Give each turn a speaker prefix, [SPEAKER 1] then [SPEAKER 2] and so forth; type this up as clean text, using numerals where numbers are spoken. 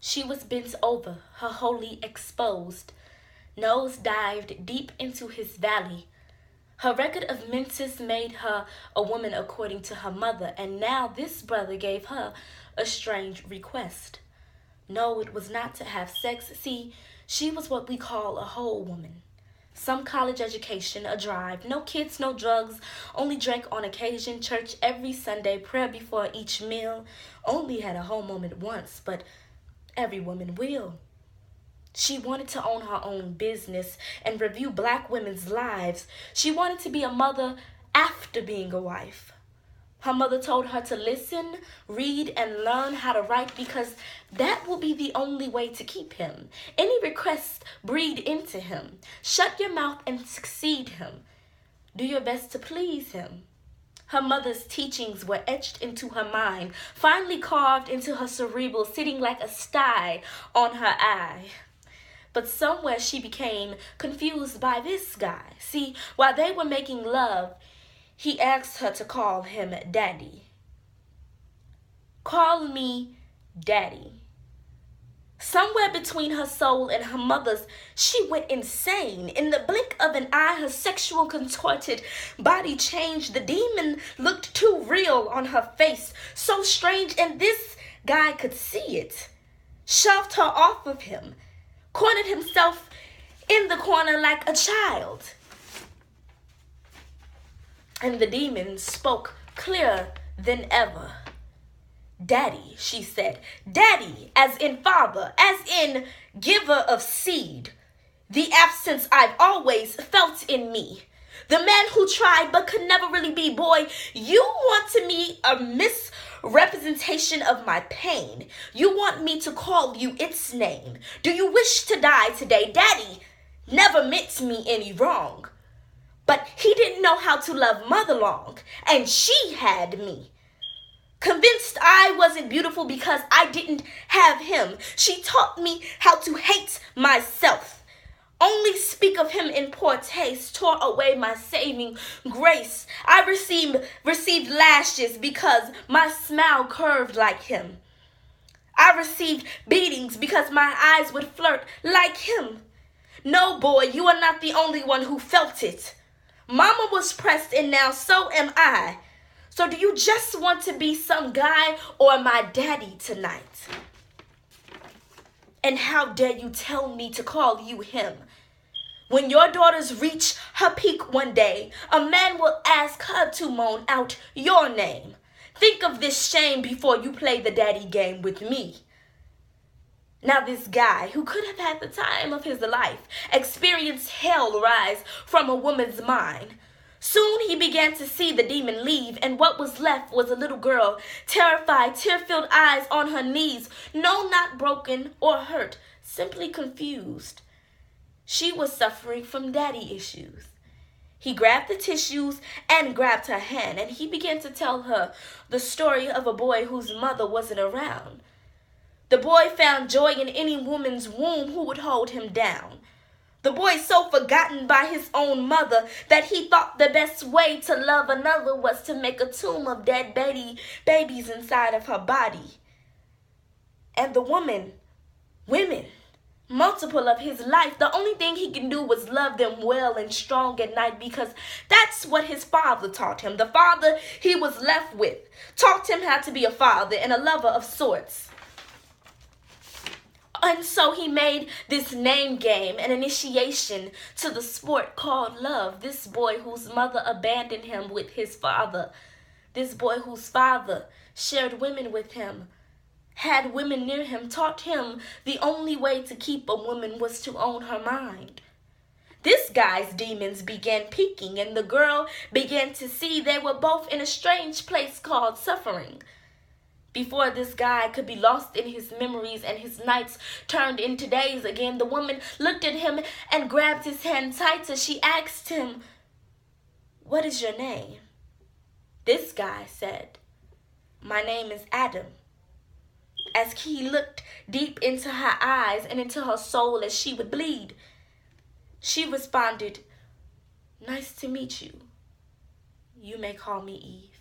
[SPEAKER 1] She was bent over, her wholly exposed, nose dived deep into his valley. Her record of menses made her a woman according to her mother, and now this brother gave her a strange request. No, it was not to have sex. See, she was what we call a whole woman. Some college education, a drive, no kids, no drugs, only drank on occasion, church every Sunday, prayer before each meal, only had a whole moment once, but every woman will. She wanted to own her own business and review black women's lives. She wanted to be a mother after being a wife. Her mother told her to listen, read, and learn how to write because that will be the only way to keep him. Any requests breed into him. Shut your mouth and succeed him. Do your best to please him. Her mother's teachings were etched into her mind, finely carved into her cerebral, sitting like a sty on her eye. But somewhere she became confused by this guy. See, while they were making love, he asked her to call him Daddy. Call me Daddy. Somewhere between her soul and her mother's, she went insane. In the blink of an eye, her sexual contorted body changed. The demon looked too real on her face, so strange, and this guy could see it. Shoved her off of him, cornered himself in the corner like a child. And the demon spoke clearer than ever. Daddy, she said. Daddy, as in father, as in giver of seed. The absence I've always felt in me. The man who tried but could never really be. Boy, you want to me a misrepresentation of my pain. You want me to call you its name. Do you wish to die today? Daddy never meant me any wrong. But he didn't know how to love mother long, and she had me. Convinced I wasn't beautiful because I didn't have him. She taught me how to hate myself. Only speak of him in poor taste, tore away my saving grace. I received lashes because my smile curved like him. I received beatings because my eyes would flirt like him. No, boy, you are not the only one who felt it. Mama was pressed and now so am I. So do you just want to be some guy or my daddy tonight? And how dare you tell me to call you him? When your daughters reach her peak one day, a man will ask her to moan out your name. Think of this shame before you play the daddy game with me. Now this guy, who could have had the time of his life, experienced hell rise from a woman's mind. Soon he began to see the demon leave, and what was left was a little girl, terrified, tear-filled eyes on her knees, no, not broken or hurt, simply confused. She was suffering from daddy issues. He grabbed the tissues and grabbed her hand, and he began to tell her the story of a boy whose mother wasn't around. The boy found joy in any woman's womb who would hold him down. The boy so forgotten by his own mother that he thought the best way to love another was to make a tomb of dead babies inside of her body. And the women, multiple of his life, the only thing he can do was love them well and strong at night because that's what his father taught him. The father he was left with taught him how to be a father and a lover of sorts. And so he made this name game an initiation to the sport called love. This boy whose mother abandoned him with his father. This boy whose father shared women with him, had women near him, taught him the only way to keep a woman was to own her mind. This guy's demons began peaking, and the girl began to see they were both in a strange place called suffering. Before this guy could be lost in his memories and his nights turned into days again, the woman looked at him and grabbed his hand tighter. She asked him, "What is your name?" This guy said, "My name is Adam." As he looked deep into her eyes and into her soul as she would bleed, she responded, "Nice to meet you. You may call me Eve."